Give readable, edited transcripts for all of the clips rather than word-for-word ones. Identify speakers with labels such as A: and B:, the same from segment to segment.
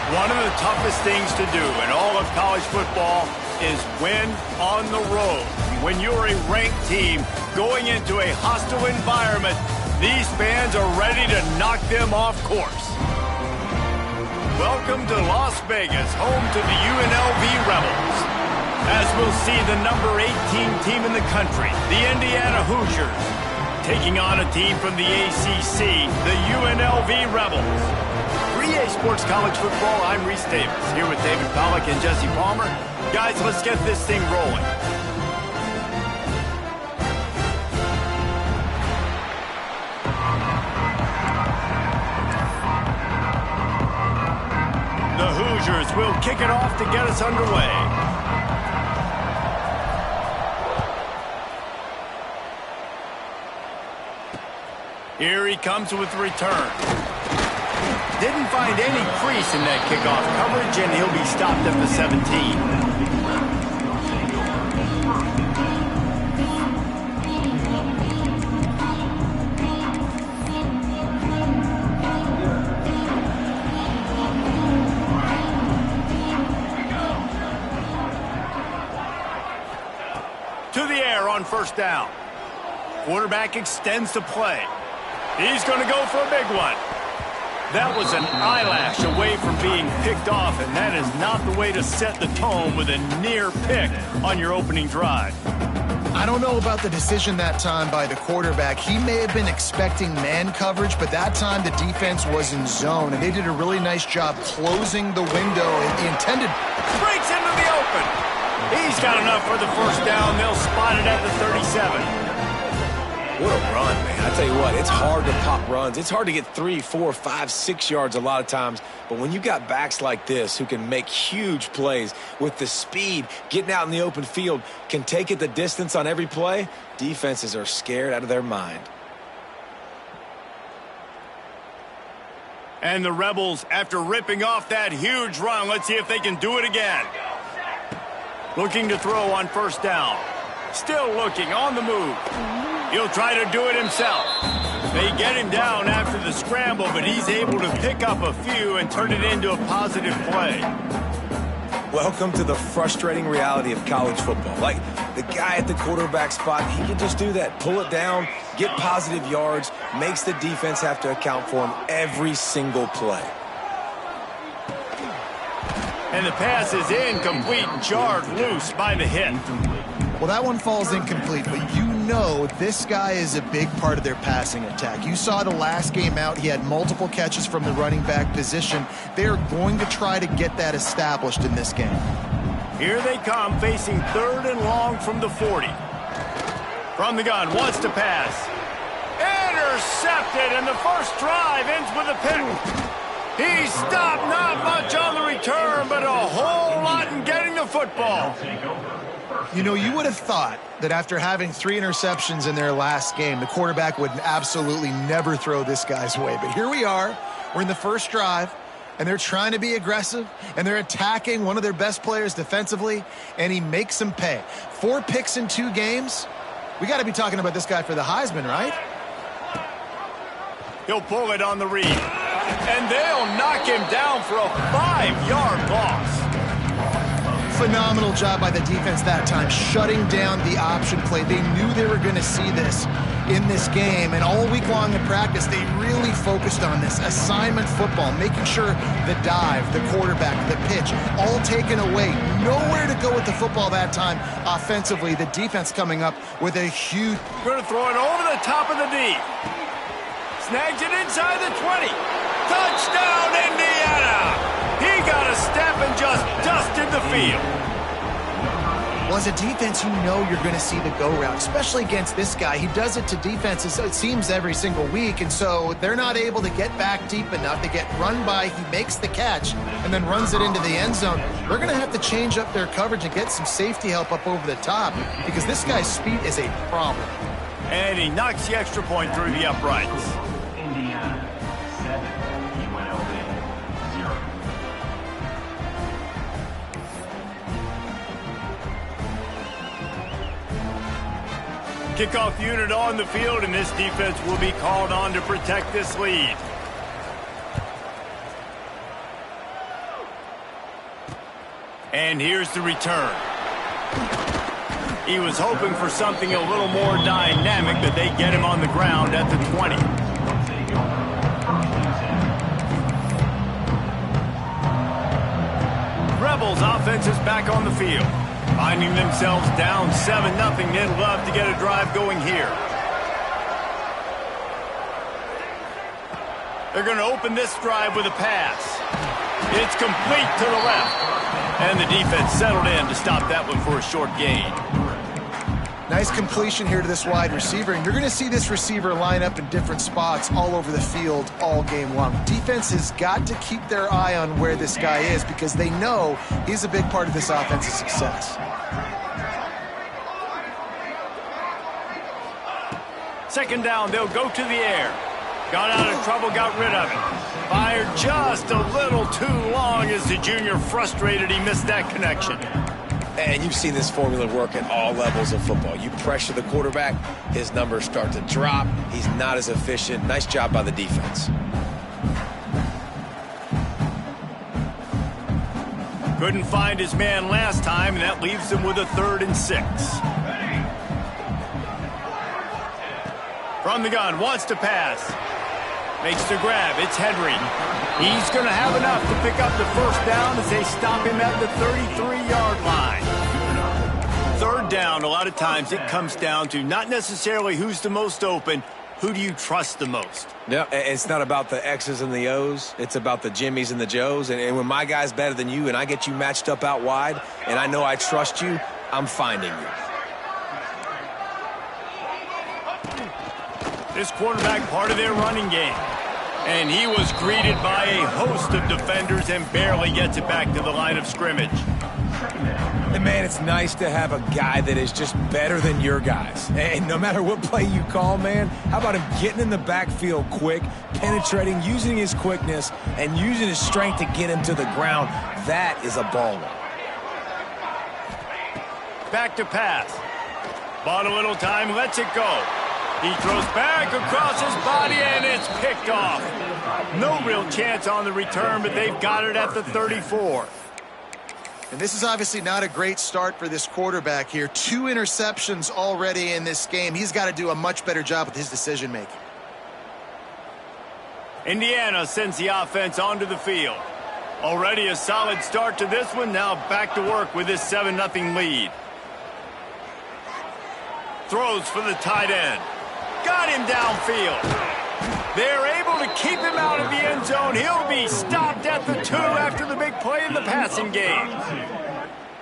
A: One of the toughest things to do in all of college football is win on the road. When you're a ranked team going into a hostile environment, these fans are ready to knock them off course. Welcome to Las Vegas, home to the UNLV Rebels. As we'll see the number 18 team in the country, the Indiana Hoosiers, taking on a team from the ACC, the UNLV Rebels. For EA Sports College Football, I'm Reese Davis, here with David Pollack and Jesse Palmer. Guys, let's get this thing rolling. The Hoosiers will kick it off to get us underway. Here he comes with the return. Didn't find any crease in that kickoff coverage, and he'll be stopped at the 17. To the air on first down. Quarterback extends the play. He's going to go for a big one. That was an eyelash away from being picked off, and that is not the way to set the tone with a near pick on your opening drive.
B: I don't know about the decision that time by the quarterback. He may have been expecting man coverage, but that time the defense was in zone, and they did a really nice job closing the window. The intended
A: breaks into the open. He's got enough for the first down. They'll spot it at the 37.
C: What a run, man. I tell you what, it's hard to pop runs. It's hard to get 3, 4, 5, 6 yards a lot of times. But when you got backs like this who can make huge plays with the speed, getting out in the open field, can take it the distance on every play, defenses are scared out of their mind.
A: And the Rebels, after ripping off that huge run, let's see if they can do it again. Looking to throw on first down. Still looking, on the move. He'll try to do it himself. They get him down after the scramble, but he's able to pick up a few and turn it into a positive play.
C: Welcome to the frustrating reality of college football. Like, the guy at the quarterback spot, he can just do that. Pull it down, get positive yards, makes the defense have to account for him every single play.
A: And the pass is incomplete, jarred loose by the hit.
B: Well, that one falls incomplete, but you know this guy is a big part of their passing attack. You saw the last game out, he had multiple catches from the running back position. They're going to try to get that established in this game.
A: Here they come, facing 3rd and long from the 40. From the gun, wants to pass. Intercepted, and the first drive ends with a pick. He stopped, not much on the return, but a whole lot in getting the football.
B: You know, you would have thought that after having 3 interceptions in their last game, the quarterback would absolutely never throw this guy's way. But here we are. We're in the first drive, and they're trying to be aggressive, and they're attacking one of their best players defensively, and he makes them pay. 4 picks in 2 games. We got to be talking about this guy for the Heisman, right?
A: He'll pull it on the read, and they'll knock him down for a 5-yard loss.
B: Phenomenal job by the defense that time, shutting down the option play. They knew they were going to see this in this game, and all week long in practice, they really focused on this assignment football, making sure the dive, the quarterback, the pitch, all taken away. Nowhere to go with the football that time offensively. The defense coming up with a huge...
A: Going to throw it over the top of the D. Snags it inside the 20. Touchdown, Indiana! He got a step and just dusted the field.
B: Well, as a defense, you know you're going to see the go route, especially against this guy. He does it to defenses, it seems, every single week, and so they're not able to get back deep enough to get run by. He makes the catch and then runs it into the end zone. They're going to have to change up their coverage and get some safety help up over the top because this guy's speed is a problem.
A: And he knocks the extra point through the uprights. Kickoff unit on the field, and this defense will be called on to protect this lead. And here's the return. He was hoping for something a little more dynamic, but they get him on the ground at the 20. Rebels offense is back on the field. Finding themselves down 7-0, they'd love to get a drive going here. They're going to open this drive with a pass. It's complete to the left. And the defense settled in to stop that one for a short gain.
B: Nice completion here to this wide receiver, and you're going to see this receiver line up in different spots all over the field all game long. Defense has got to keep their eye on where this guy is because they know he's a big part of this offense's success.
A: Second down, they'll go to the air. Got out of trouble, got rid of it. Fired just a little too long as the junior frustrated he missed that connection.
C: And you've seen this formula work at all levels of football. You pressure the quarterback, his numbers start to drop. He's not as efficient. Nice job by the defense.
A: Couldn't find his man last time, and that leaves him with a 3rd and 6. From the gun, wants to pass. Makes the grab. It's Henry. He's going to have enough to pick up the first down as they stop him at the 33-yard line. 3rd down, a lot of times it comes down to not necessarily who's the most open, who do you trust the most?
C: Yeah, it's not about the X's and the O's. It's about the Jimmys and the Joes. And when my guy's better than you and I get you matched up out wide and I know I trust you, I'm finding you.
A: This quarterback part of their running game. And he was greeted by a host of defenders and barely gets it back to the line of scrimmage.
C: And man, it's nice to have a guy that is just better than your guys. And no matter what play you call, man, how about him getting in the backfield quick, penetrating, using his quickness, and using his strength to get him to the ground. That is a baller.
A: Back to pass. Bought a little time, lets it go. He throws back across his body, and it's picked off. No real chance on the return, but they've got it at the 34.
B: And this is obviously not a great start for this quarterback here. 2 interceptions already in this game. He's got to do a much better job with his decision-making.
A: Indiana sends the offense onto the field. Already a solid start to this one. Now back to work with this 7-0 lead. Throws for the tight end. Got him downfield. They're able to keep him out of the end zone. He'll be stopped at the 2 after the big play in the passing game.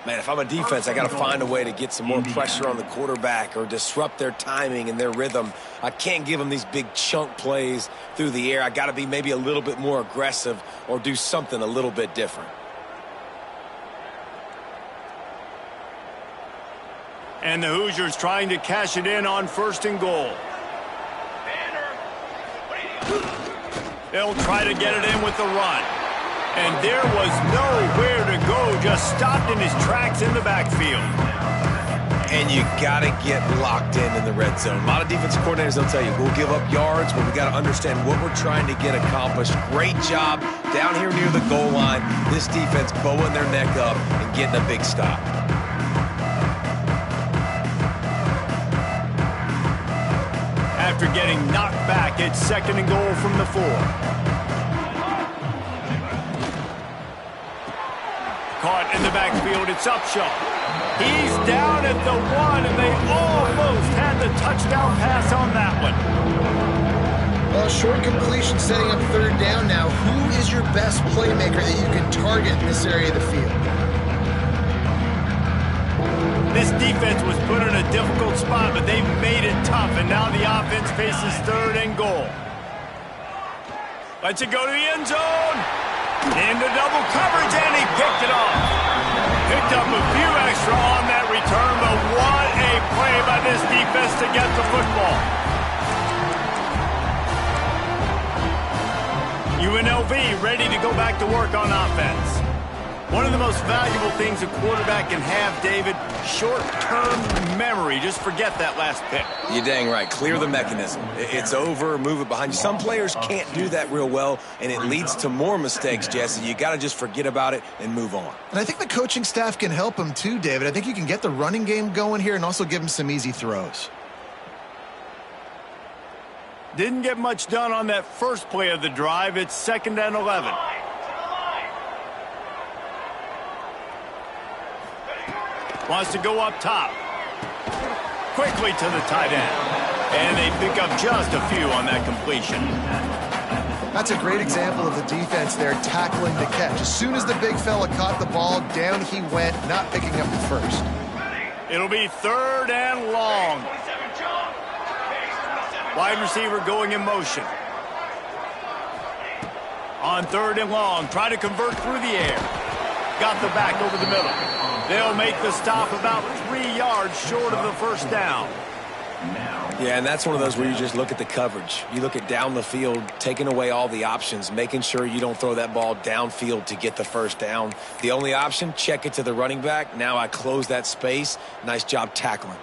C: Man, if I'm a defense, I got to find a way to get some more pressure on the quarterback or disrupt their timing and their rhythm. I can't give them these big chunk plays through the air. I got to be maybe a little bit more aggressive or do something a little bit different.
A: And the Hoosiers trying to cash it in on 1st and goal. They'll try to get it in with the run. And there was nowhere to go, just stopped in his tracks in the backfield.
C: And you got to get locked in the red zone. A lot of defensive coordinators, they'll tell you, we'll give up yards, but we got to understand what we're trying to get accomplished. Great job down here near the goal line. This defense bowing their neck up and getting a big stop.
A: After getting knocked back, it's 2nd and goal from the 4. Caught in the backfield, it's Upshaw. He's down at the 1, and they almost had the touchdown pass on that one.
B: Well, short completion setting up 3rd down now. Who is your best playmaker that you can target in this area of the field?
A: This defense was put in a difficult spot, but they've made it tough, and now the offense faces 3rd and goal. Lets it go to the end zone. Into double coverage, and he picked it off. Picked up a few extra on that return, but what a play by this defense to get the football. UNLV ready to go back to work on offense. One of the most valuable things a quarterback can have, David, short-term memory. Just forget that last pick.
C: You're dang right. Clear the mechanism. It's over, move it behind you. Some players can't do that real well, and it leads to more mistakes, Jesse. You got to just forget about it and move on.
B: And I think the coaching staff can help him too, David. I think you can get the running game going here and also give him some easy throws.
A: Didn't get much done on that first play of the drive. It's 2nd and 11. Wants to go up top. Quickly to the tight end. And they pick up just a few on that completion.
B: That's a great example of the defense there tackling the catch. As soon as the big fella caught the ball, down he went, not picking up the first.
A: It'll be 3rd and long. Wide receiver going in motion. On 3rd and long, try to convert through the air. Got the back over the middle. They'll make the stop about 3 yards short of the first down.
C: Yeah, and that's one of those where you just look at the coverage. You look at down the field, taking away all the options, making sure you don't throw that ball downfield to get the first down. The only option, check it to the running back. Now I close that space. Nice job tackling.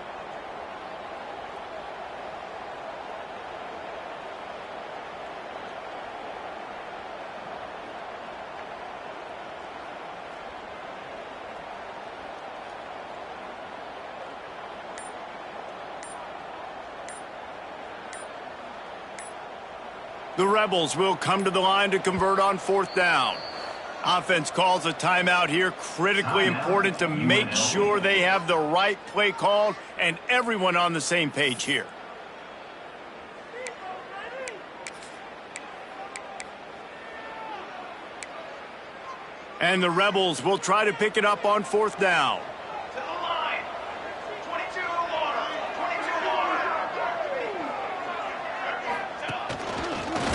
A: The Rebels will come to the line to convert on 4th down. Offense calls a timeout here. Critically important to make sure they have the right play called and everyone on the same page here. And the Rebels will try to pick it up on 4th down.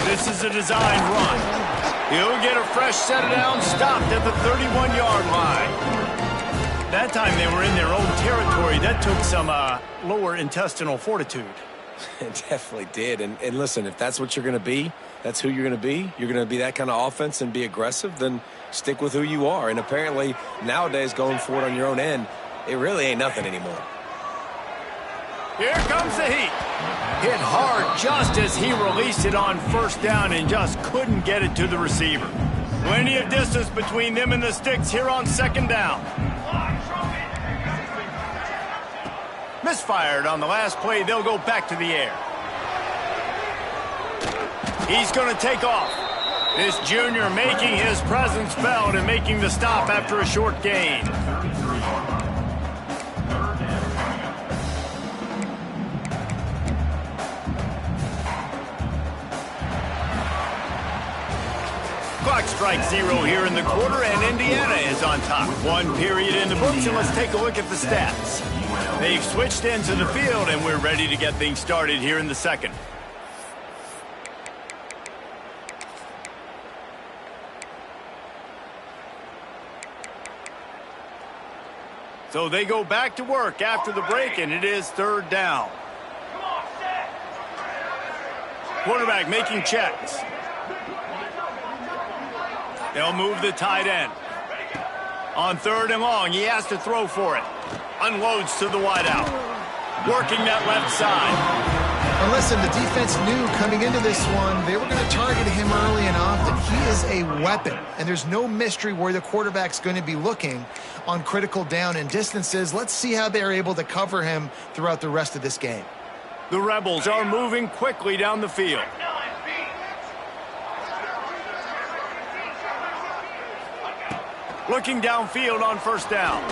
A: This is a designed run. He'll get a fresh set of downs, stopped at the 31-yard line. That time they were in their own territory. That took some lower intestinal fortitude.
C: It definitely did. And listen, if that's what you're going to be, that's who you're going to be. You're going to be that kind of offense and be aggressive, then stick with who you are. And apparently nowadays going for it on your own end, it really ain't nothing anymore.
A: Here comes the heat. Hit hard just as he released it on 1st down and just couldn't get it to the receiver. Plenty of distance between them and the sticks here on 2nd down. Misfired on the last play. They'll go back to the air. He's going to take off. This junior making his presence felt and making the stop after a short gain. Clock strikes 0 here in the quarter, and Indiana is on top. 1 period in the books, and let's take a look at the stats. They've switched into the field, and we're ready to get things started here in the 2nd. So they go back to work after the break, and it is 3rd down. Quarterback making checks. They'll move the tight end. On 3rd and long, he has to throw for it. Unloads to the wideout. Working that left side.
B: And listen, the defense knew coming into this one, they were going to target him early and often. He is a weapon, and there's no mystery where the quarterback's going to be looking on critical down and distances. Let's see how they're able to cover him throughout the rest of this game.
A: The Rebels are moving quickly down the field. Looking downfield on 1st down.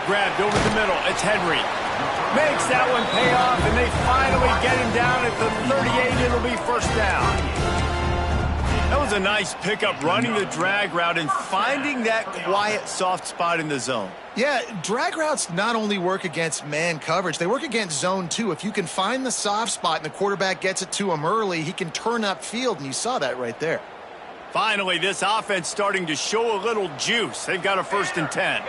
A: Grabbed over the middle. It's Henry. Makes that one pay off, and they finally get him down at the 38. It'll be 1st down. That was a nice pickup, running the drag route and finding that quiet, soft spot in the zone.
B: Yeah, drag routes not only work against man coverage, they work against zone too. If you can find the soft spot and the quarterback gets it to him early, he can turn upfield, and you saw that right there.
A: Finally, this offense starting to show a little juice. They've got a 1st and 10.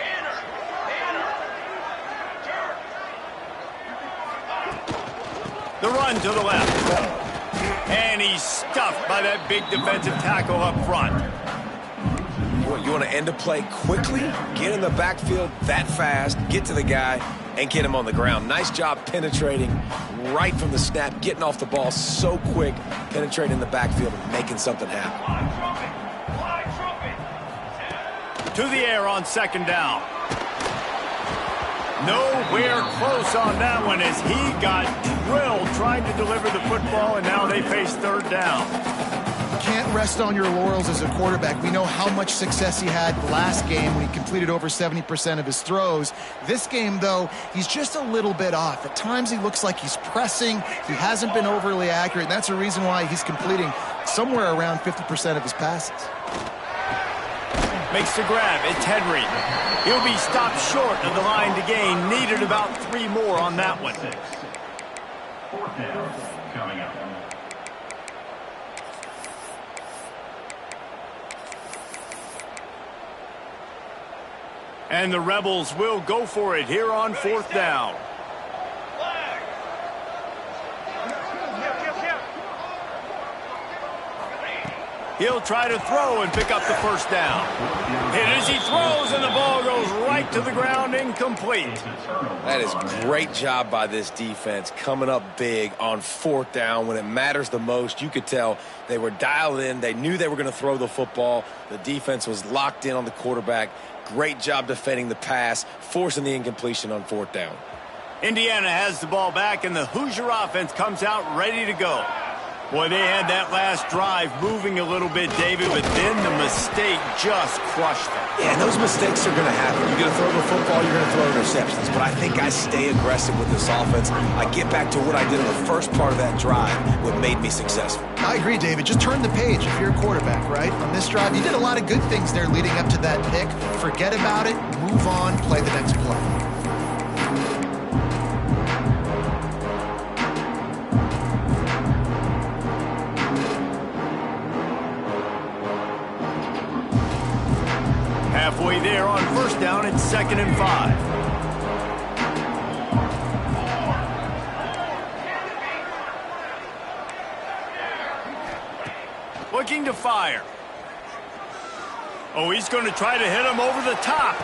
A: The run to the left. And he's stuffed by that big defensive tackle up front.
C: You want to and to play quickly, get in the backfield that fast, get to the guy, and get him on the ground. Nice job penetrating right from the snap, getting off the ball so quick, penetrating the backfield and making something happen.
A: To the air on second down. Nowhere close on that one as he got drilled trying to deliver the football, and now they face third down.
B: Can't rest on your laurels as a quarterback. We know how much success he had last game when he completed over 70% of his throws. This game, though, he's just a little bit off. At times he looks like he's pressing. He hasn't been overly accurate, and that's a reason why he's completing somewhere around 50% of his passes.
A: Makes the grab. It's Henry. He'll be stopped short of the line to gain. Needed about 3 more on that one.
D: Fourth down coming up.
A: And the Rebels will go for it here on fourth down. He'll try to throw and pick up the first down. Hit as he throws, and the ball goes right to the ground, incomplete.
C: That is great job by this defense, coming up big on fourth down when it matters the most. You could tell they were dialed in. They knew they were going to throw the football. The defense was locked in on the quarterback. Great job defending the pass, forcing the incompletion on fourth down.
A: Indiana has the ball back, and the Hoosier offense comes out ready to go. Boy, they had that last drive moving a little bit, David, but then the mistake just crushed them.
C: Yeah, and those mistakes are going to happen. You're going to throw the football, you're going to throw interceptions. But I think I stay aggressive with this offense. I get back to what I did in the first part of that drive, what made me successful.
B: I agree, David. Just turn the page if you're a quarterback, right? On this drive, you did a lot of good things there leading up to that pick. Forget about it, move on, play the next play.
A: Halfway there on first down, it's 2nd and 5. Looking to fire. Oh, he's going to try to hit him over the top.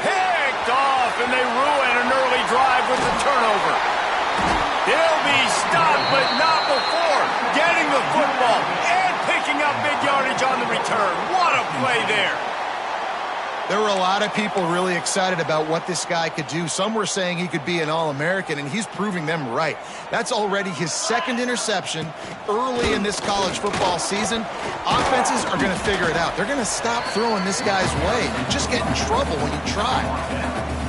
A: Picked off, and they ruin an early drive with the turnover. He'll be stopped, but not before getting the football and picking up big yardage on the return. What a play there.
B: There were a lot of people really excited about what this guy could do. Some were saying he could be an All-American, and he's proving them right. That's already his 2nd interception early in this college football season. Offenses are going to figure it out. They're going to stop throwing this guy's way. You just get in trouble when you try.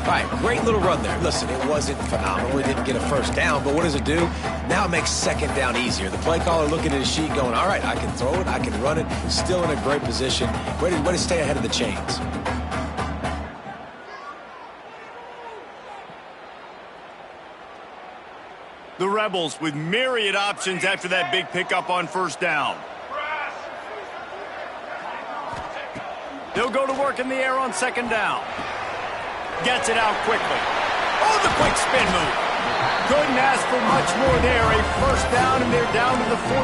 C: All right, great little run there. Listen, it wasn't phenomenal. It didn't get a first down, but what does it do? Now it makes second down easier. The play caller looking at his sheet going, all right, I can throw it, I can run it, still in a great position. Way to stay ahead of the chains.
A: The Rebels with myriad options after that big pickup on first down. They'll go to work in the air on second down. Gets it out quickly. Oh, the quick spin move. Couldn't ask for much more there. A first down, and they're down to the 42.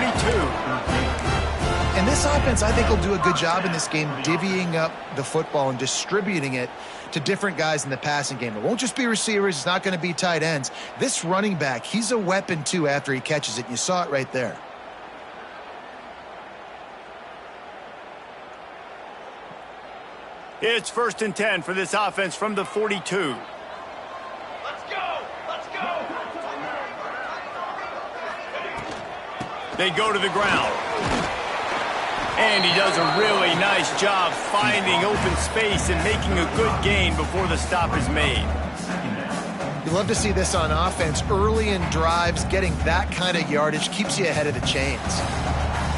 B: And this offense, I think, will do a good job in this game divvying up the football and distributing it to different guys in the passing game. It won't just be receivers. It's not going to be tight ends. This running back, he's a weapon, too, after he catches it. You saw it right there.
A: It's 1st and 10 for this offense from the 42.
D: Let's go! Let's go!
A: They go to the ground. And he does a really nice job finding open space and making a good gain before the stop is made.
B: You love to see this on offense. Early in drives, getting that kind of yardage keeps you ahead of the chains.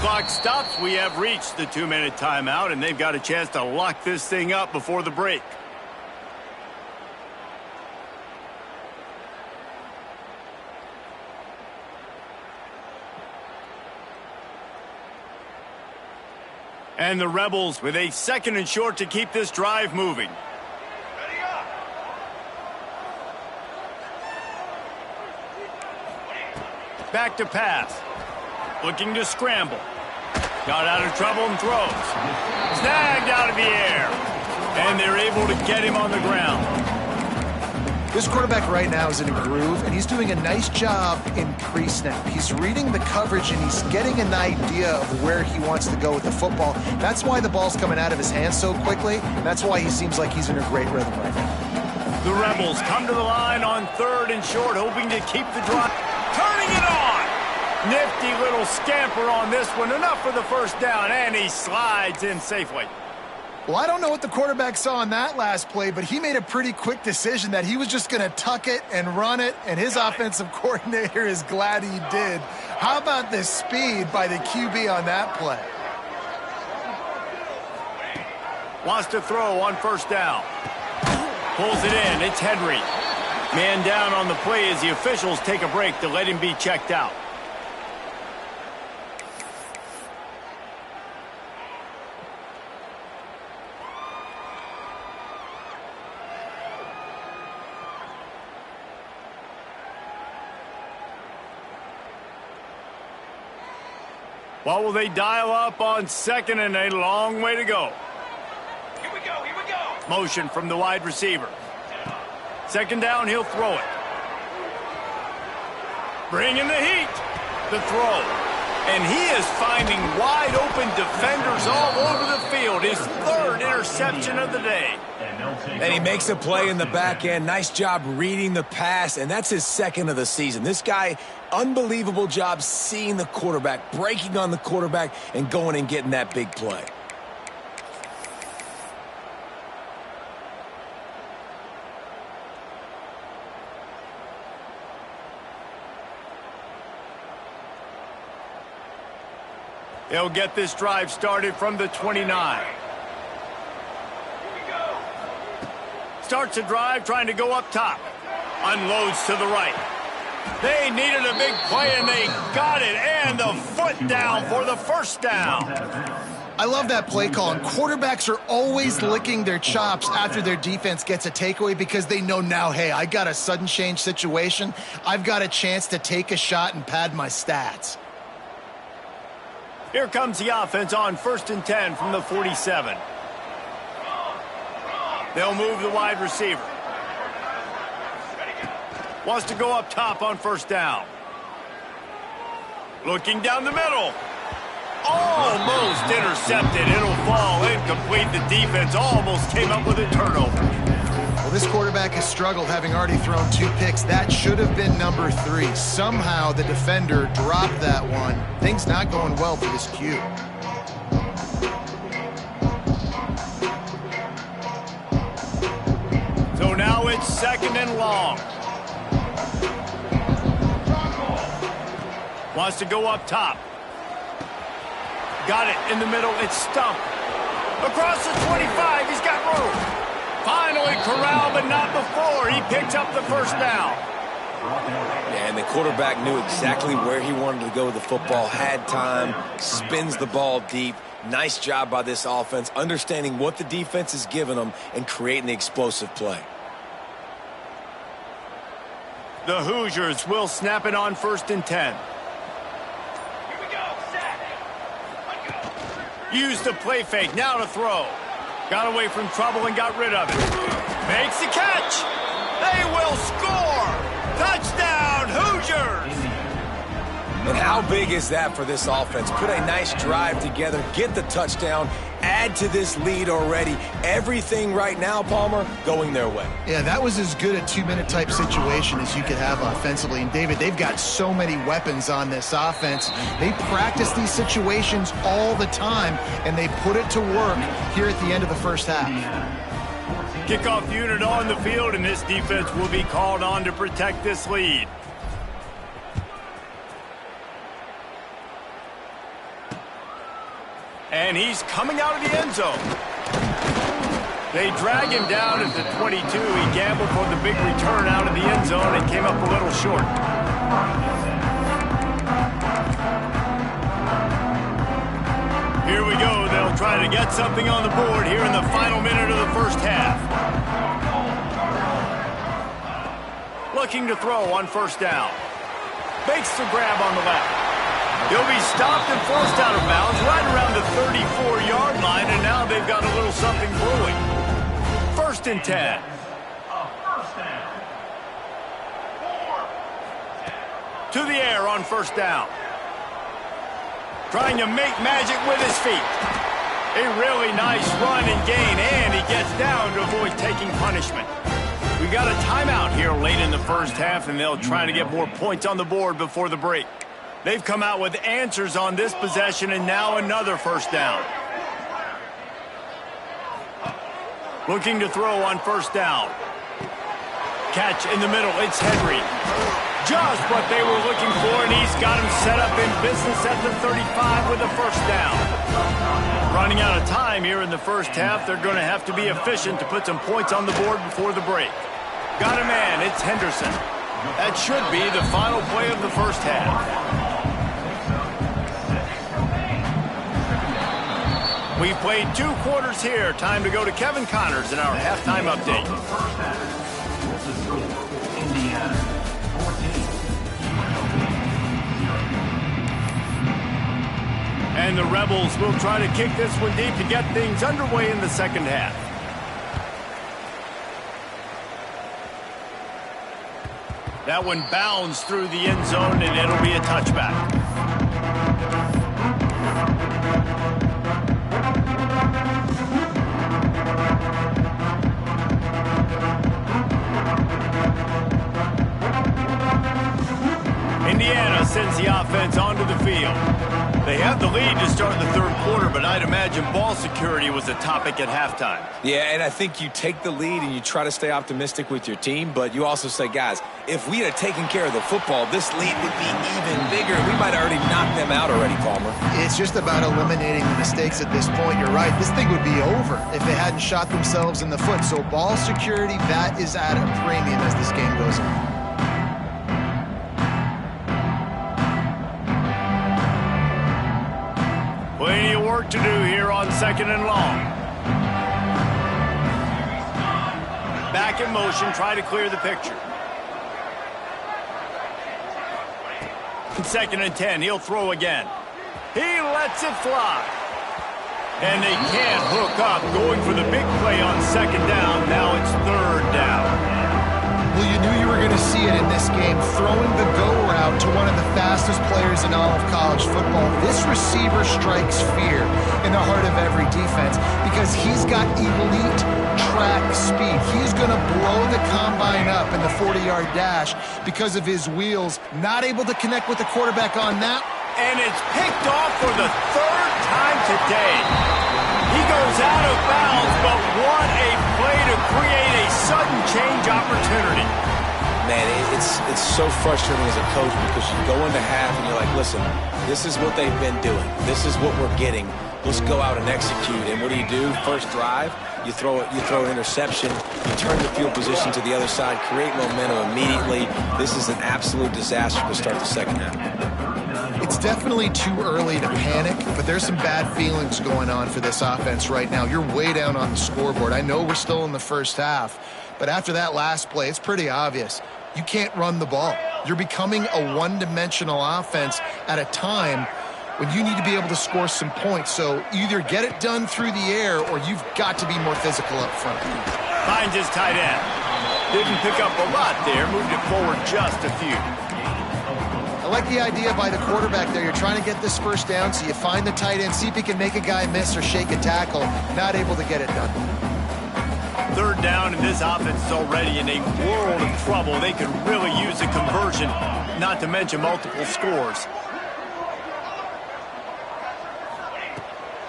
A: Clock stops. We have reached the 2-minute timeout, and they've got a chance to lock this thing up before the break. And the Rebels with a 2nd and short to keep this drive moving.
D: Ready up!
A: Back to pass. Looking to scramble. Got out of trouble and throws. Snagged out of the air. And they're able to get him on the ground.
B: This quarterback right now is in a groove, and he's doing a nice job in pre-snap. He's reading the coverage, and he's getting an idea of where he wants to go with the football. That's why the ball's coming out of his hands so quickly. That's why he seems like he's in a great rhythm right now.
A: The Rebels come to the line on 3rd and short, hoping to keep the drive. Turning it on! Nifty little scamper on this one. Enough for the first down, and he slides in safely.
B: Well, I don't know what the quarterback saw on that last play, but he made a pretty quick decision that he was just going to tuck it and run it, and his offensive coordinator is glad he did. How about the speed by the QB on that play?
A: Wants to throw on 1st down. Pulls it in. It's Henry. Man down on the play as the officials take a break to let him be checked out. What will they dial up on 2nd and a long way to go?
D: Here we go, here we go.
A: Motion from the wide receiver. 2nd down, he'll throw it. Bringing the heat. The throw. And he is finding wide open defenders all over the field. His 3rd interception of the day.
C: And he makes a play in the back end. Nice job reading the pass, and that's his 2nd of the season. This guy, unbelievable job seeing the quarterback, breaking on the quarterback, and going and getting that big play.
A: They'll get this drive started from the 29. Starts a drive trying to go up top. Unloads to the right. They needed a big play, and they got it. And the foot down for the 1st down.
B: I love that play call, and quarterbacks are always licking their chops after their defense gets a takeaway because they know now, hey, I got a sudden change situation. I've got a chance to take a shot and pad my stats.
A: Here comes the offense on 1st and 10 from the 47. They'll move the wide receiver. Wants to go up top on 1st down. Looking down the middle. Almost intercepted. It'll fall incomplete. The defense almost came up with a turnover.
B: Well, this quarterback has struggled, having already thrown 2 picks. That should have been number 3. Somehow the defender dropped that one. Things not going well for this Q.
A: So now it's 2nd and long. Wants to go up top. Got it in the middle. It's stumped. Across the 25. He's got room. Finally corralled, but not before. He picks up the 1st down.
C: And the quarterback knew exactly where he wanted to go with the football, had time, spins the ball deep. Nice job by this offense, understanding what the defense is giving them and creating the explosive play.
A: The Hoosiers will snap it on 1st and 10.
D: Here we go, set.
A: Used the play fake, now to throw. Got away from trouble and got rid of it. Makes the catch. They will score. Touchdown, Hoosiers.
C: And how big is that for this offense? Put a nice drive together, get the touchdown, add to this lead already. Everything right now, Palmer, going their way.
B: Yeah, that was as good a 2-minute type situation as you could have offensively. And, David, they've got so many weapons on this offense. They practice these situations all the time, and they put it to work here at the end of the 1st half.
A: Kickoff unit on the field, and this defense will be called on to protect this lead. And he's coming out of the end zone. They drag him down at the 22. He gambled for the big return out of the end zone and came up a little short. Here we go. They'll try to get something on the board here in the final minute of the 1st half. Looking to throw on 1st down. Makes the grab on the left. He'll be stopped and forced out of bounds right around the 34-yard line, and now they've got a little something brewing. 1st and 10. To the air on 1st down. Trying to make magic with his feet. A really nice run and gain, and he gets down to avoid taking punishment. We got a timeout here late in the 1st half, and they'll try to get more points on the board before the break. They've come out with answers on this possession, and now another 1st down. Looking to throw on 1st down. Catch in the middle, it's Henry. Just what they were looking for, and he's got him set up in business at the 35 with a 1st down. Running out of time here in the 1st half, they're going to have to be efficient to put some points on the board before the break. Got a man, it's Henderson. That should be the final play of the 1st half. We've played 2 quarters here. Time to go to Kevin Connors in our halftime update. And the Rebels will try to kick this one deep to get things underway in the 2nd half. That one bounds through the end zone, and it'll be a touchback. Indiana sends the offense onto the field. They have the lead to start the 3rd quarter, but I'd imagine ball security was a topic at halftime.
C: Yeah, and I think you take the lead and you try to stay optimistic with your team, but you also say, guys, if we had taken care of the football, this lead would be even bigger. We might have already knocked them out already, Palmer.
B: It's just about eliminating the mistakes at this point. You're right. This thing would be over if they hadn't shot themselves in the foot. So ball security, that is at a premium as this game goes on.
A: Plenty of work to do here on 2nd and long. Back in motion, try to clear the picture. 2nd and 10, he'll throw again. He lets it fly. And they can't hook up, going for the big play on 2nd down. Now it's 3rd down.
B: Well, you knew you were going to see it in this game, throwing the go route to one of the fastest players in all of college football. This receiver strikes fear in the heart of every defense because he's got elite track speed. He's going to blow the combine up in the 40-yard dash because of his wheels. Not able to connect with the quarterback on that.
A: And it's picked off for the 3rd time today. He goes out of bounds, but what a play to create a sudden change opportunity.
C: Man, it's so frustrating as a coach because you go into half and you're like, listen, this is what they've been doing. This is what we're getting. Let's go out and execute. And what do? First drive, you throw an interception, you turn the field position to the other side, create momentum immediately. This is an absolute disaster to start the 2nd half.
B: It's definitely too early to panic, but there's some bad feelings going on for this offense right now. You're way down on the scoreboard. I know we're still in the 1st half, but after that last play, it's pretty obvious. You can't run the ball. You're becoming a one-dimensional offense at a time when you need to be able to score some points. So either get it done through the air or you've got to be more physical up front.
A: Finds his tight end. Didn't pick up a lot there. Moved it forward just a few.
B: I like the idea by the quarterback there. You're trying to get this 1st down, so you find the tight end, see if he can make a guy miss or shake a tackle. Not able to get it done.
A: 3rd down, and this offense is already in a world of trouble. They could really use a conversion, not to mention multiple scores.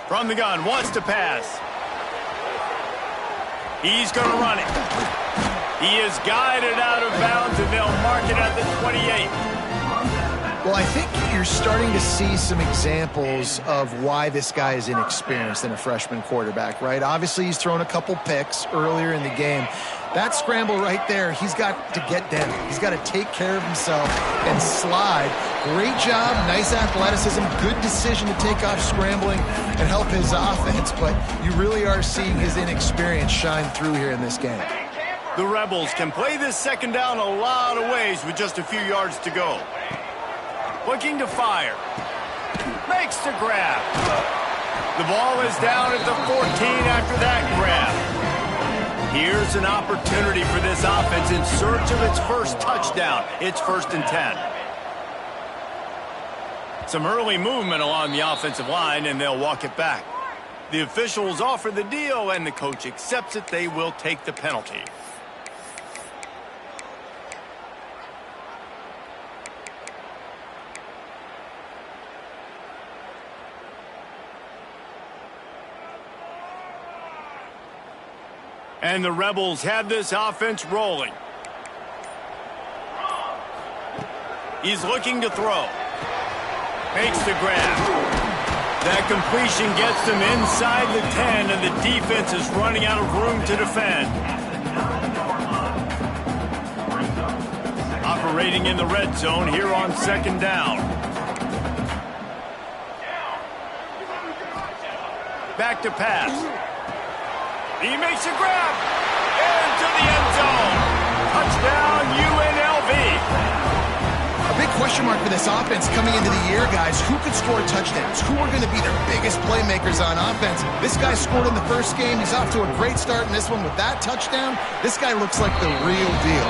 A: From the gun, wants to pass. He's going to run it. He is guided out of bounds, and they'll mark it at the 28.
B: Well, I think you're starting to see some examples of why this guy is inexperienced in a freshman quarterback, right? Obviously, he's thrown a couple picks earlier in the game. That scramble right there, he's got to get down. He's got to take care of himself and slide. Great job, nice athleticism, good decision to take off scrambling and help his offense, but you really are seeing his inexperience shine through here in this game.
A: The Rebels can play this 2nd down a lot of ways with just a few yards to go. Looking to fire. Makes the grab. The ball is down at the 14 after that grab. Here's an opportunity for this offense in search of its first touchdown. It's 1st and 10. Some early movement along the offensive line, and they'll walk it back. The officials offer the deal, and the coach accepts it. They will take the penalty. And the Rebels have this offense rolling. He's looking to throw. Makes the grab. That completion gets them inside the 10, and the defense is running out of room to defend. Operating in the red zone here on 2nd down. Back to pass. He makes a grab. Into the end zone. Touchdown, UNLV.
B: A big question mark for this offense coming into the year, guys. Who could score touchdowns? Who are going to be their biggest playmakers on offense? This guy scored in the first game. He's off to a great start in this one with that touchdown. This guy looks like the real deal.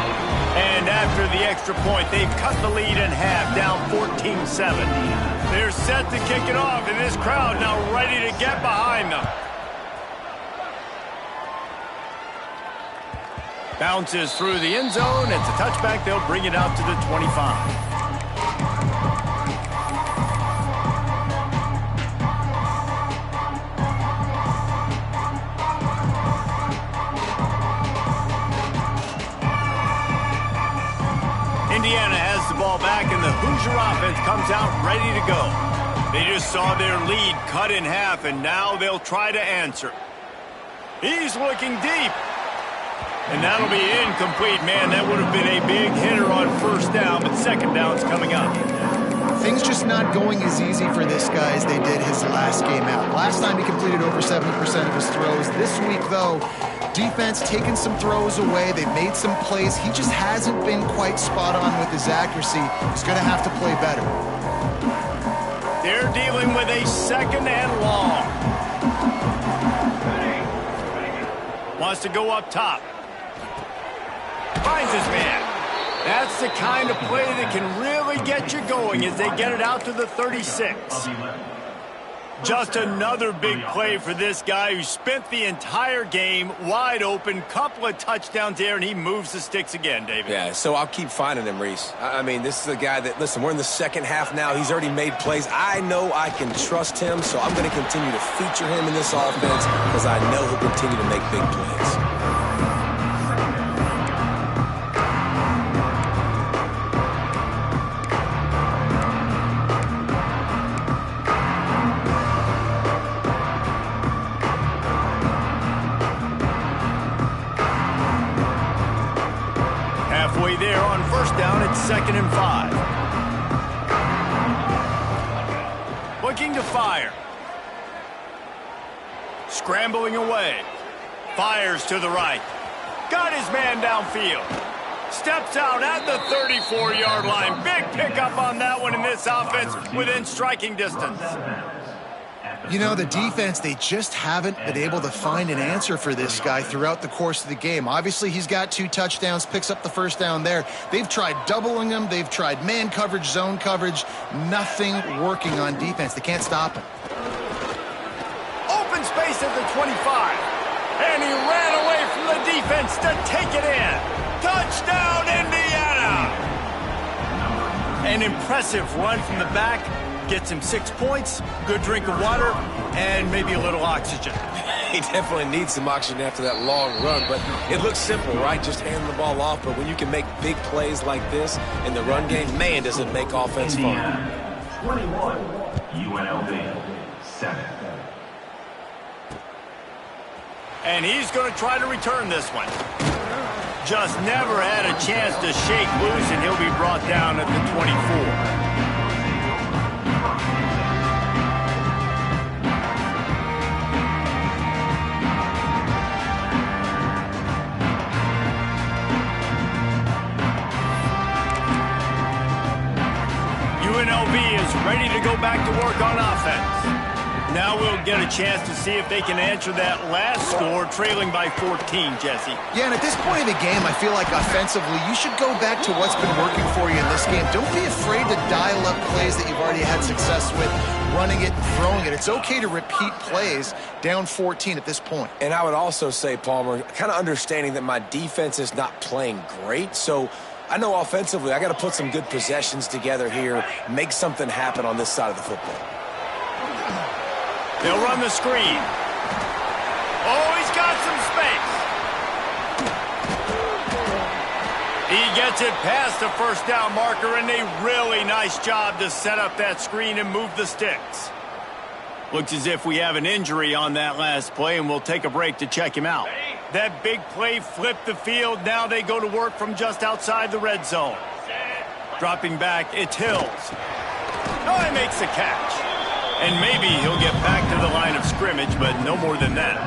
A: And after the extra point, they've cut the lead in half, down 14-7. They're set to kick it off, and this crowd now ready to get behind them. Bounces through the end zone. It's a touchback. They'll bring it out to the 25. Indiana has the ball back, and the Hoosier offense comes out ready to go. They just saw their lead cut in half, and now they'll try to answer. He's looking deep. And that'll be incomplete. Man, that would have been a big hitter on 1st down, but 2nd down's coming up.
B: Things just not going as easy for this guy as they did his last game out. Last time he completed over 70% of his throws. This week, though, defense taking some throws away. They've made some plays. He just hasn't been quite spot on with his accuracy. He's going to have to play better.
A: They're dealing with a 2nd and long. Wants to go up top. Finds his man. That's the kind of play that can really get you going as they get it out to the 36. Just another big play for this guy who spent the entire game wide open. Couple of touchdowns there, and he moves the sticks again, David.
C: Yeah, so I'll keep finding him, Reese. I mean, this is a guy that, listen, we're in the 2nd half now. He's already made plays. I know I can trust him, so I'm going to continue to feature him in this offense because I know he'll continue to make big plays.
A: There on 1st down, it's 2nd and 5. Looking to fire. Scrambling away. Fires to the right. Got his man downfield. Steps out at the 34-yard line. Big pickup on that one in this offense within striking distance.
B: You know, the defense, they just haven't been able to find an answer for this guy throughout the course of the game. Obviously, he's got 2 touchdowns, picks up the 1st down there. They've tried doubling him. They've tried man coverage, zone coverage. Nothing working on defense. They can't stop him.
A: Open space at the 25. And he ran away from the defense to take it in. Touchdown, Indiana! An impressive run from the back. Gets him 6 points, good drink of water, and maybe a little oxygen.
C: He definitely needs some oxygen after that long run, but it looks simple, right? Just hand the ball off, but when you can make big plays like this in the run game, man, does it make offense fun.
E: 21, UNLV, 7.
A: And he's going to try to return this one. Just never had a chance to shake loose, and he'll be brought down at the 24. UNLV is ready to go back to work on offense. Now we'll get a chance to see if they can answer that last score, trailing by 14, Jesse.
B: Yeah, and at this point of the game, I feel like offensively, you should go back to what's been working for you in this game. Don't be afraid to dial up plays that you've already had success with, running it and throwing it. It's okay to repeat plays down 14 at this point.
C: And I would also say, Palmer, kind of understanding that my defense is not playing great, so I know offensively I got to put some good possessions together here, make something happen on this side of the football.
A: They'll run the screen. Oh, he's got some space. He gets it past the first down marker, and a really nice job to set up that screen and move the sticks. Looks as if we have an injury on that last play, and we'll take a break to check him out. That big play flipped the field. Now they go to work from just outside the red zone. Dropping back, it's Hills. Oh, he makes the catch. And maybe he'll get back to the line of scrimmage, but no more than that.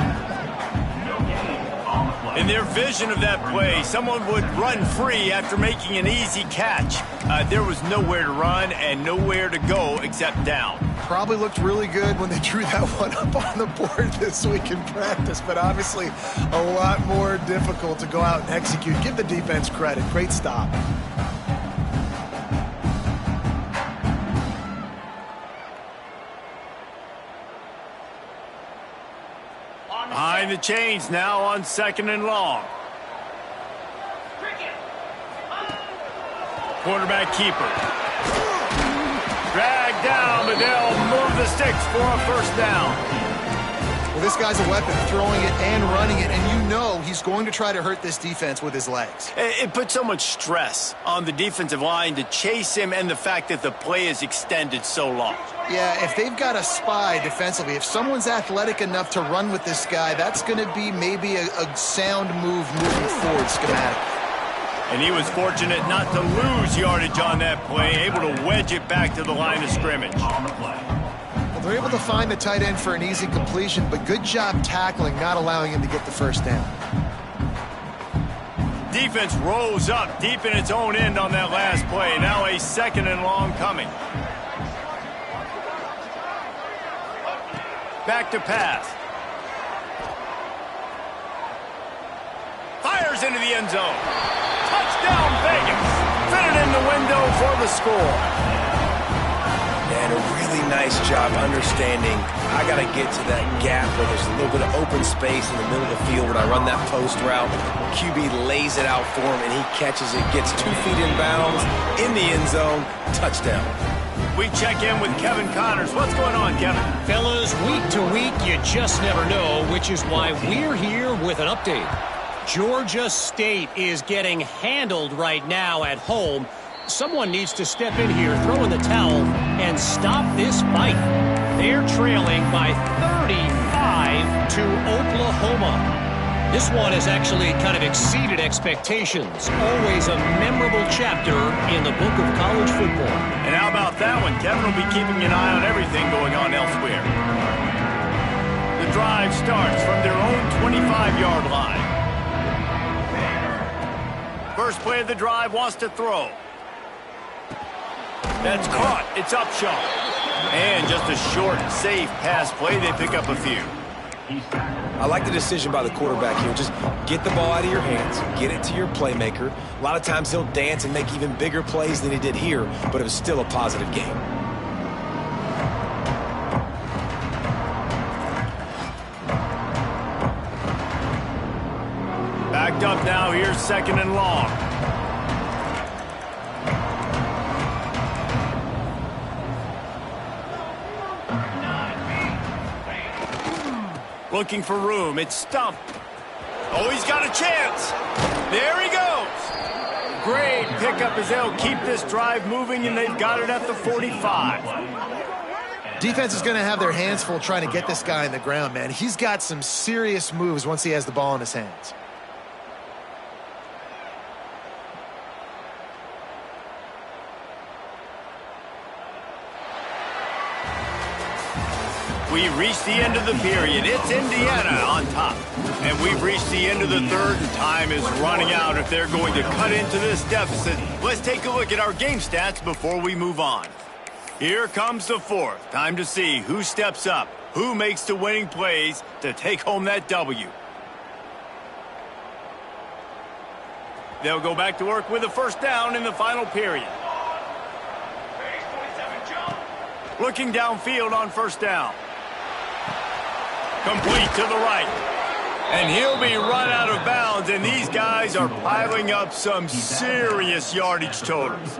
A: In their vision of that play, someone would run free after making an easy catch. There was nowhere to run and nowhere to go except down.
B: Probably looked really good when they drew that one up on the board this week in practice, but obviously a lot more difficult to go out and execute. Give the defense credit. Great stop.
A: Behind the chains now on 2nd and long. Quarterback keeper. Dragged down, but they'll move the sticks for a first down.
B: Well, this guy's a weapon, throwing it and running it, and you know he's going to try to hurt this defense with his legs.
A: It puts so much stress on the defensive line to chase him, and the fact that the play is extended so long.
B: Yeah, if they've got a spy defensively, if someone's athletic enough to run with this guy, that's going to be maybe a sound move moving forward schematically.
A: And he was fortunate not to lose yardage on that play, able to wedge it back to the line of scrimmage.
B: Well, they're able to find the tight end for an easy completion, but good job tackling, not allowing him to get the first down.
A: Defense rose up deep in its own end on that last play. Now a 2nd and long coming. Back to pass. Fires into the end zone. Touchdown, Vegas. Fit it in the window for the score.
C: And a really nice job understanding I got to get to that gap where there's a little bit of open space in the middle of the field when I run that post route. QB lays it out for him, and he catches it, gets 2 feet in bounds, in the end zone, touchdown.
A: We check in with Kevin Connors. What's going on, Kevin?
F: Fellas, week to week, you just never know, which is why we're here with an update. Georgia State is getting handled right now at home. Someone needs to step in here, throw in the towel, and stop this fight. They're trailing by 35 to Oklahoma. This one has actually kind of exceeded expectations. Always a memorable chapter in the book of college football.
A: And how about that one? Kevin will be keeping an eye on everything going on elsewhere. The drive starts from their own 25-yard line. First play of the drive wants to throw. That's caught. It's Upshaw. And just a short, safe pass play. They pick up a few.
C: I like the decision by the quarterback here. Just get the ball out of your hands, get it to your playmaker. A lot of times he'll dance and make even bigger plays than he did here, but it was still a positive game.
A: Backed up now. Here's 2nd and long. Looking for room. It's stumped. Oh, he's got a chance. There he goes. Great pickup as they'll keep this drive moving, and they've got it at the 45.
B: Defense is going to have their hands full trying to get this guy in the ground, man. He's got some serious moves once he has the ball in his hands.
A: We reached the end of the period. It's Indiana on top. And we've reached the end of the third, and time is running out if they're going to cut into this deficit. Let's take a look at our game stats before we move on. Here comes the fourth. Time to see who steps up, who makes the winning plays to take home that W. They'll go back to work with a first down in the final period. Looking downfield on first down. Complete to the right. And he'll be run out of bounds, and these guys are piling up some serious yardage totals.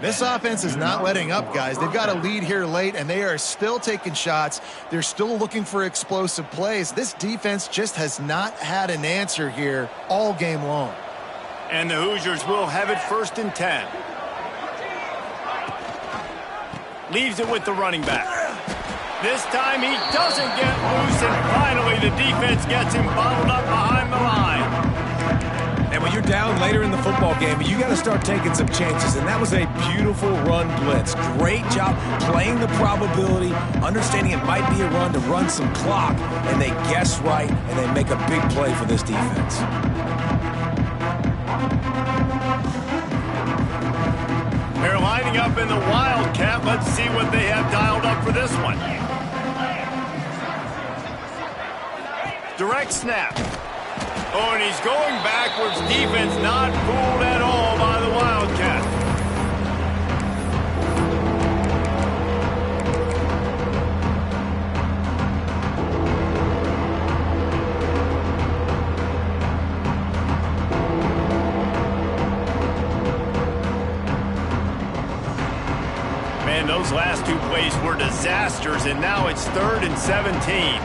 B: This offense is not letting up, guys. They've got a lead here late, and they are still taking shots. They're still looking for explosive plays. This defense just has not had an answer here all game long.
A: And the Hoosiers will have it 1st and 10. Leaves it with the running back. This time he doesn't get loose, and finally the defense gets him bottled up behind the line.
C: And when you're down later in the football game, you got to start taking some chances, and that was a beautiful run blitz. Great job playing the probability, understanding it might be a run to run some clock, and they guess right, and they make a big play for this defense.
A: They're lining up in the Wildcat. Let's see what they have dialed up for this one. Direct snap. Oh, and he's going backwards. Defense not fooled at all by the Wildcat. Man, those last two plays were disasters, and now it's 3rd and 17.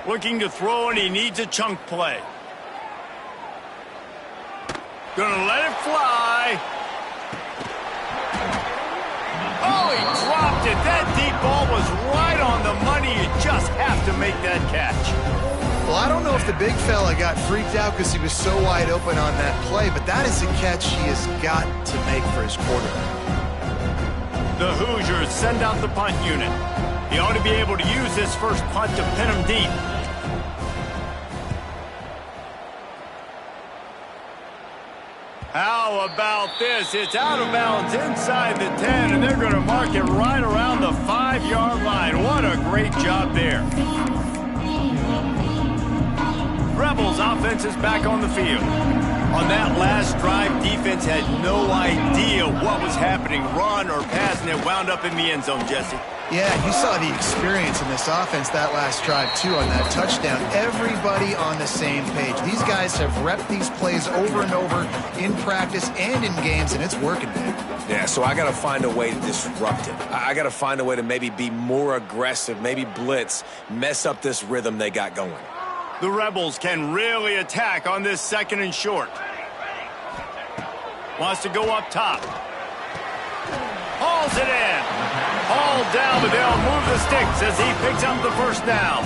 A: Looking to throw, and he needs a chunk play. Gonna let it fly. Oh, he dropped it. That deep ball was right on the money. You just have to make that catch.
B: Well, I don't know if the big fella got freaked out because he was so wide open on that play, but that is a catch he has got to make for his quarterback.
A: The Hoosiers send out the punt unit. He ought to be able to use this first punt to pin him deep. How about this? It's out of bounds inside the 10, and they're going to mark it right around the 5-yard line. What a great job there. Rebels offense is back on the field. On that last drive, defense had no idea what was happening, run or pass, and it wound up in the end zone, Jesse.
B: Yeah, you saw the experience in this offense that last drive, too, on that touchdown. Everybody on the same page. These guys have repped these plays over and over in practice and in games, and it's working, man.
C: Yeah, so I got to find a way to disrupt it. I got to find a way to maybe be more aggressive, maybe blitz, mess up this rhythm they got going.
A: The Rebels can really attack on this 2nd and short. Wants to go up top. Hauls it in. Hauled down, but they'll move the sticks as he picks up the first down.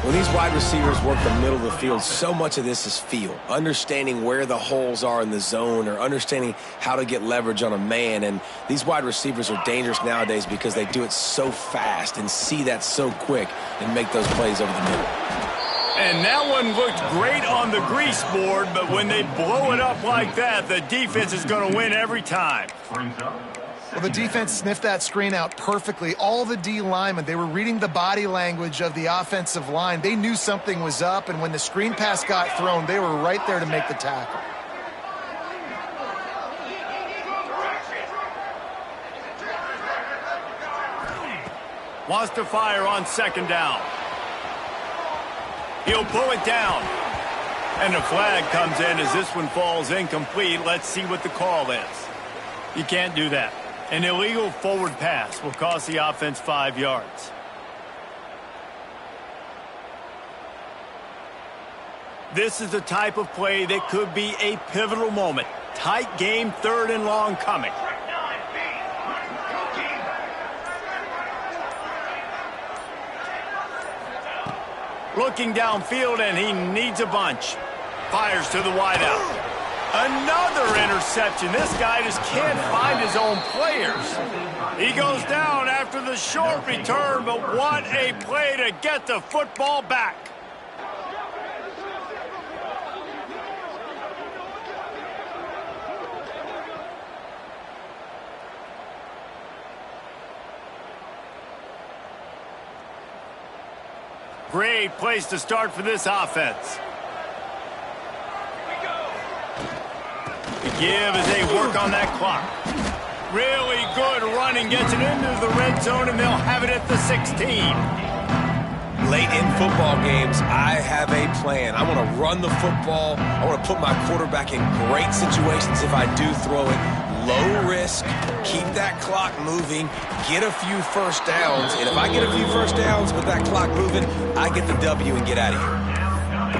C: When these wide receivers work the middle of the field, so much of this is feel. Understanding where the holes are in the zone or understanding how to get leverage on a man. And these wide receivers are dangerous nowadays because they do it so fast and see that so quick and make those plays over the middle.
A: And that one looked great on the grease board, but when they blow it up like that, the defense is going to win every time.
B: Well, the defense sniffed that screen out perfectly. All the D linemen, they were reading the body language of the offensive line. They knew something was up, and when the screen pass got thrown, they were right there to make the tackle.
A: Wants to fire on 2nd down. He'll pull it down. And a flag comes in as this one falls incomplete. Let's see what the call is. You can't do that. An illegal forward pass will cost the offense 5 yards. This is the type of play that could be a pivotal moment. Tight game, 3rd and long coming. Looking downfield, and he needs a bunch. Fires to the wideout. Another interception. This guy just can't find his own players. He goes down after the short return, but what a play to get the football back. Great place to start for this offense. The give as they work on that clock. Really good running, gets it into the red zone, and they'll have it at the 16.
C: Late in football games, I have a plan. I want to run the football. I want to put my quarterback in great situations if I do throw it. Low risk, keep that clock moving, get a few first downs. And if I get a few first downs with that clock moving, I get the W and get out of here.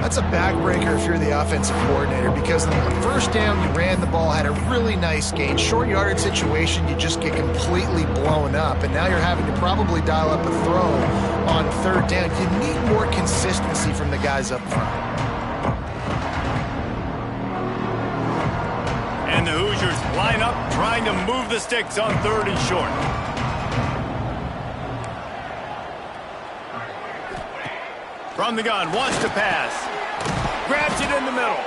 B: That's a backbreaker if you're the offensive coordinator, because on the first down, you ran the ball, had a really nice gain. Short yardage situation, you just get completely blown up, and now you're having to probably dial up a throw on third down. You need more consistency from the guys up front.
A: And the Hoosiers line up, trying to move the sticks on third and short. From the gun, wants to pass. Grabs it in the middle.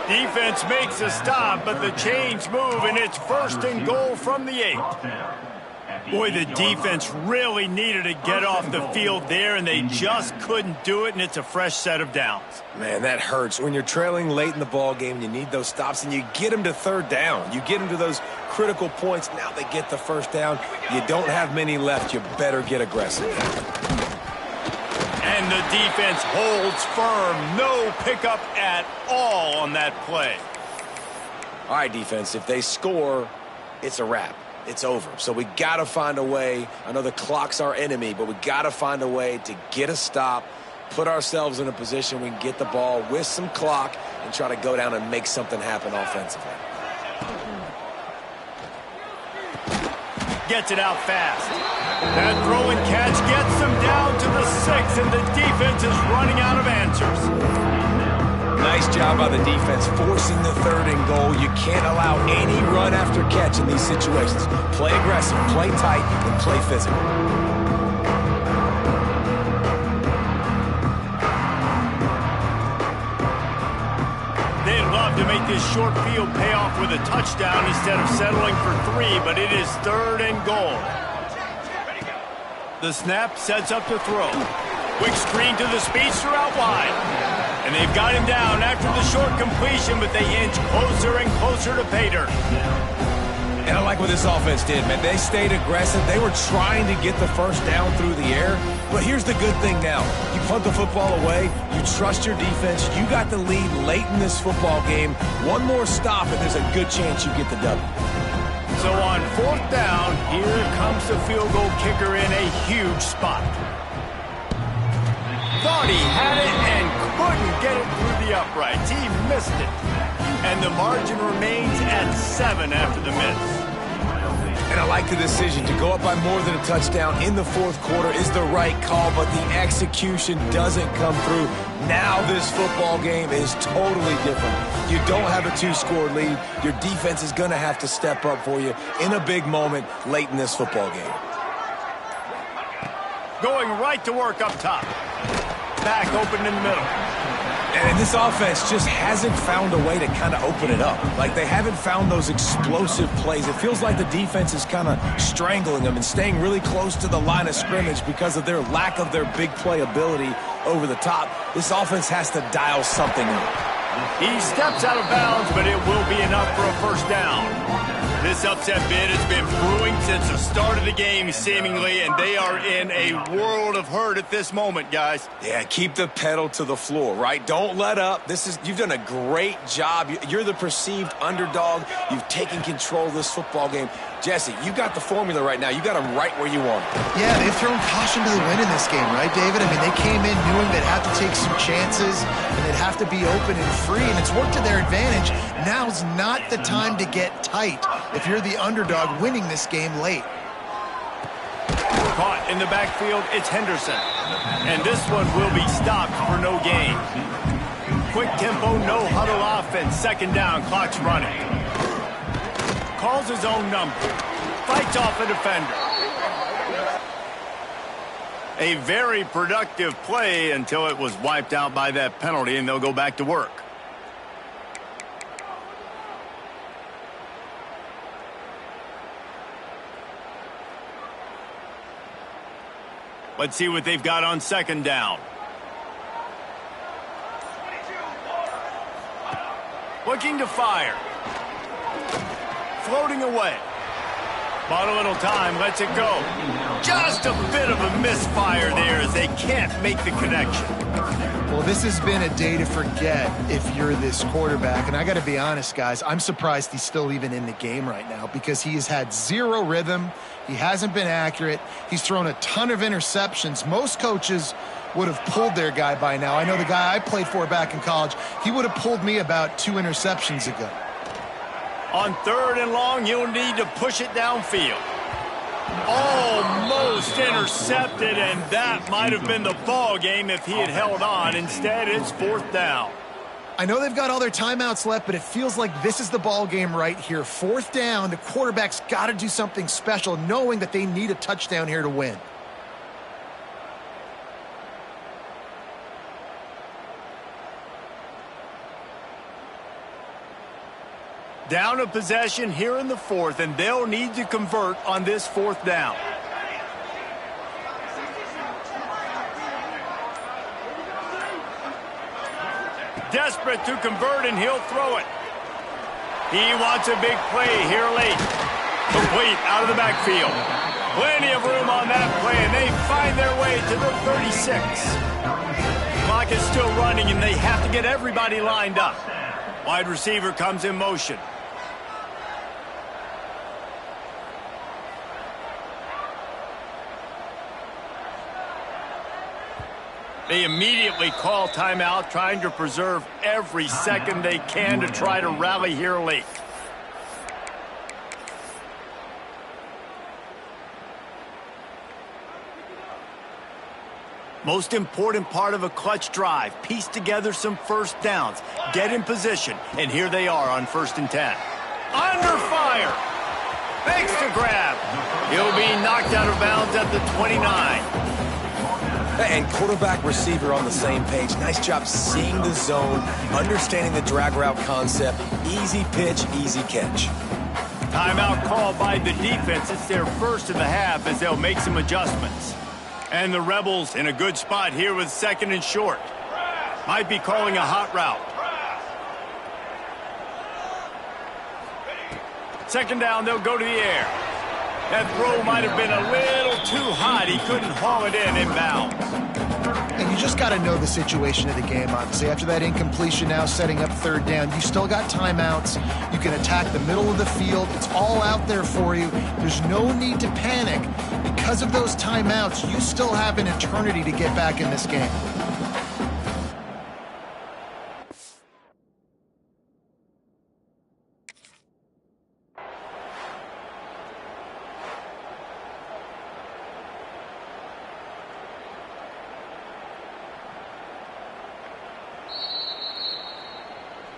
A: Defense makes a stop, but the chains move, and it's first and goal from the 8. Boy, the defense really needed to get off the field there, and they just couldn't do it, and it's a fresh set of downs.
C: Man, that hurts. When you're trailing late in the ball game, you need those stops, and you get them to third down. You get them to those critical points. Now they get the first down. You don't have many left. You better get aggressive.
A: And the defense holds firm. No pickup at all on that play.
C: All right, defense, if they score, it's a wrap. It's over. So we got to find a way. I know the clock's our enemy, but we got to find a way to get a stop, put ourselves in a position we can get the ball with some clock and try to go down and make something happen offensively.
A: Gets it out fast. That throw and catch gets them down to the 6, and the defense is running out of answers.
C: Nice job by the defense forcing the third and goal. You can't allow any run after catch in these situations. Play aggressive, play tight, and play physical.
A: They'd love to make this short field pay off with a touchdown instead of settling for 3, but it is third and goal. The snap sets up the throw. Quick screen to the speedster out wide. And they've got him down after the short completion, but they inch closer and closer to pay dirt.
C: And I like what this offense did, man. They stayed aggressive. They were trying to get the first down through the air. But here's the good thing now. You punt the football away. You trust your defense. You got the lead late in this football game. One more stop, and there's a good chance you get the W.
A: So on fourth down, here comes the field goal kicker in a huge spot. Thought he had it and couldn't get it through the uprights. He missed it. And the margin remains at 7 after the miss.
C: And I like the decision to go up by more than a touchdown in the fourth quarter is the right call, but the execution doesn't come through. Now this football game is totally different. You don't have a 2-score lead. Your defense is going to have to step up for you in a big moment late in this football game.
A: Going right to work up top. Back open in the middle.
C: And this offense just hasn't found a way to kind of open it up. Like, they haven't found those explosive plays. It feels like the defense is kind of strangling them and staying really close to the line of scrimmage because of their lack of their big play ability over the top. This offense has to dial something up.
A: He steps out of bounds, but it will be enough for a first down. This upset bid has been brewing since the start of the game, seemingly, and they are in a world of hurt at this moment, guys.
C: Yeah, keep the pedal to the floor, right? Don't let up. You've done a great job. You're the perceived underdog. You've taken control of this football game. Jesse, you got the formula right now. You got them right where you want them.
B: Yeah, they've thrown caution to the wind in this game, right, David? I mean, they came in knowing they'd have to take some chances and they'd have to be open and free, and it's worked to their advantage. Now's not the time to get tight if you're the underdog winning this game late.
A: Caught in the backfield, it's Henderson. And this one will be stopped for no gain. Quick tempo, no huddle offense. Second down, clock's running. Calls his own number. Fights off a defender. A very productive play until it was wiped out by that penalty, and they'll go back to work. Let's see what they've got on second down. Looking to fire. Floating away. Bought a little time, lets it go. Just a bit of a misfire there as they can't make the connection.
B: Well, this has been a day to forget if you're this quarterback. And I got to be honest, guys, I'm surprised he's still even in the game right now because he has had zero rhythm. He hasn't been accurate. He's thrown a ton of interceptions. Most coaches would have pulled their guy by now. I know the guy I played for back in college, he would have pulled me about 2 interceptions ago.
A: On 3rd and long, he'll need to push it downfield. Almost intercepted, and that might have been the ball game if he had held on. Instead, it's 4th down.
B: I know they've got all their timeouts left, but it feels like this is the ball game right here. 4th down, the quarterback's got to do something special, knowing that they need a touchdown here to win.
A: Down a possession here in the 4th, and they'll need to convert on this 4th down. Desperate to convert, and he'll throw it. He wants a big play here late. Complete out of the backfield. Plenty of room on that play, and they find their way to the 36. Clock is still running, and they have to get everybody lined up. Wide receiver comes in motion. They immediately call timeout, trying to preserve every second they can to try to rally here late. Most important part of a clutch drive, piece together some first downs, get in position, and here they are on 1st and 10. Under fire! Makes the grab. He'll be knocked out of bounds at the 29.
C: And quarterback receiver on the same page. Nice job seeing the zone, understanding the drag route concept. Easy pitch, easy catch.
A: Timeout called by the defense. It's their first of the half as they'll make some adjustments. And the Rebels in a good spot here with 2nd and short. Might be calling a hot route. 2nd down, they'll go to the air. That throw might have been a little too hot. He couldn't haul it in inbounds.
B: And you just got to know the situation of the game, obviously. After that incompletion now setting up 3rd down, you still got timeouts. You can attack the middle of the field. It's all out there for you. There's no need to panic. Because of those timeouts, you still have an eternity to get back in this game.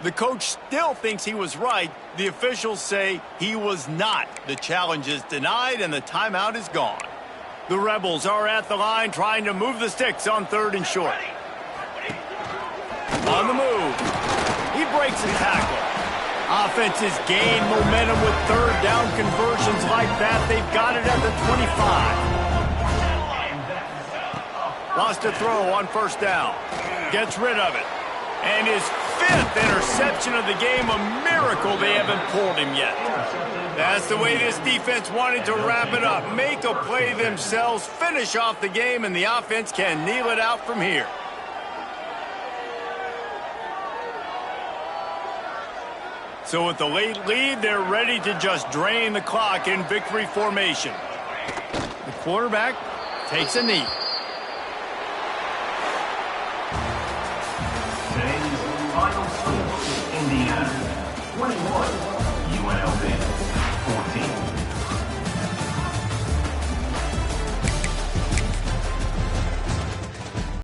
A: The coach still thinks he was right. The officials say he was not. The challenge is denied, and the timeout is gone. The Rebels are at the line trying to move the sticks on 3rd and short. On the move. He breaks a tackle. Offenses gain momentum with 3rd down conversions like that. They've got it at the 25. Lost a throw on 1st down. Gets rid of it. And his 5th interception of the game, a miracle they haven't pulled him yet. That's the way this defense wanted to wrap it up. Make a play themselves, finish off the game, and the offense can kneel it out from here. So with the late lead, they're ready to just drain the clock in victory formation. The quarterback takes a knee.
E: Today's final score, Indiana 21, UNLV